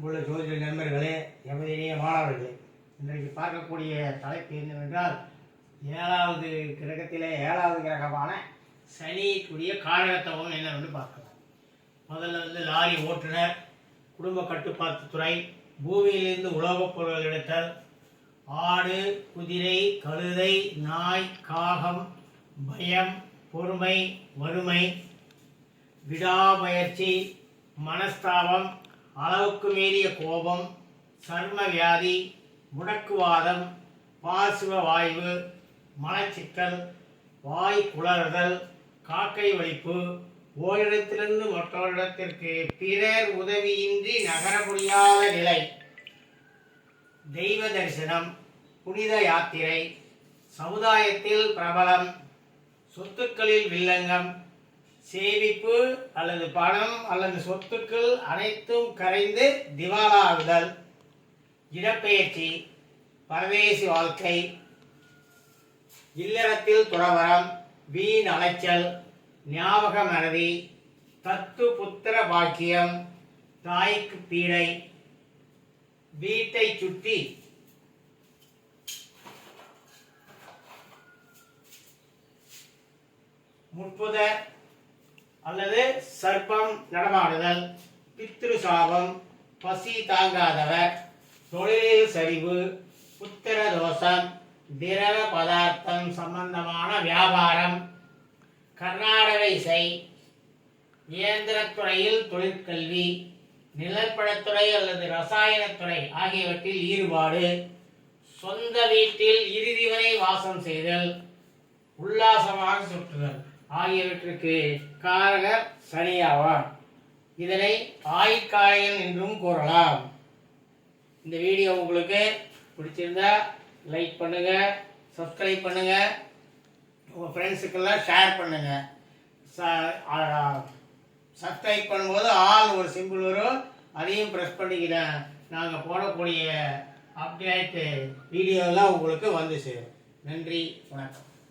அன்புள்ள ஜோதிட நண்பர்களே, எமது இனிய மாணவர்களே, இன்றைக்கு பார்க்கக்கூடிய தலைப்பு என்னவென்றால் 7வது கிரகத்திலே 7வது கிரகமான சனிக்குரிய காரகத்துவம் என்னவென்று பார்க்கலாம். முதல்ல லாரி ஓட்டுநர், குடும்ப கட்டுப்பாட்டு துறை, பூமியிலிருந்து உலோகப் பொருட்கள் எடுத்தல், ஆடு, குதிரை, கழுதை, நாய், காகம், பயம், பொறுமை, வறுமை, விடாமுயற்சி, மனஸ்தாபம், அளவுக்கு மீறிய கோபம், சர்ம வியாதி, முடக்குவாதம், பாசுவ வாய்வு, மலச்சிக்கல், வாய் குளறுதல், காக்கை வலிப்பு, ஓரிடத்திலிருந்து மற்றொரிடத்திற்கு பிறர் உதவியின்றி நகர முடியாத நிலை, தெய்வ தரிசனம், புனித யாத்திரை, சமுதாயத்தில் பிரபலம், சொத்துக்களில் வில்லங்கம், சேமிப்பு அல்லது பணம் அல்லது சொத்துக்கள் அனைத்தும் கரைந்து திவாலாகுதல், இடப்பெயர்ச்சி, பரதேசி வாழ்க்கை, இல்லறத்தில் துறவரம், வீண் அலைச்சல், ஞாபக மறதி, தத்து புத்திர பாக்கியம், தாய்க்கு பீடை, வீட்டை சுற்றி முட்புதர் அல்லது சர்ப்பம் நடமாடுதல், பித்ரு சாபம், பசி தாங்காதவர், தொழிலில் சரிவு, புத்திர தோஷம், திரவ பதார்த்தம் சம்பந்தமான வியாபாரம், கர்நாடக இசை, இயந்திரத்துறையில் தொழிற்கல்வி, நிலப்படத்துறை அல்லது ரசாயனத்துறை ஆகியவற்றில் ஈடுபாடு, சொந்த வீட்டில் இறுதி வரை வாசம் செய்தல், உல்லாசமாக சுற்றுதல் ஆகியவற்றுக்கு காரகர் சனியாவார். இதனை ஆயுட்காரகன் என்றும் கூறலாம். இந்த வீடியோ உங்களுக்கு பிடிச்சிருந்தா லைக் பண்ணுங்க, சப்ஸ்கிரைப் பண்ணுங்க, உங்கள் ஃப்ரெண்ட்ஸுக்கெல்லாம் ஷேர் பண்ணுங்க. சப்ஸ்கிரைப் பண்ணும்போது ஆல் ஒரு சிம்பிள் வரும், அதையும் ப்ரெஸ் பண்ணிக்கிறேன். நாங்கள் போடக்கூடிய அப்டேட் வீடியோலாம் உங்களுக்கு வந்து சேரும். நன்றி, வணக்கம்.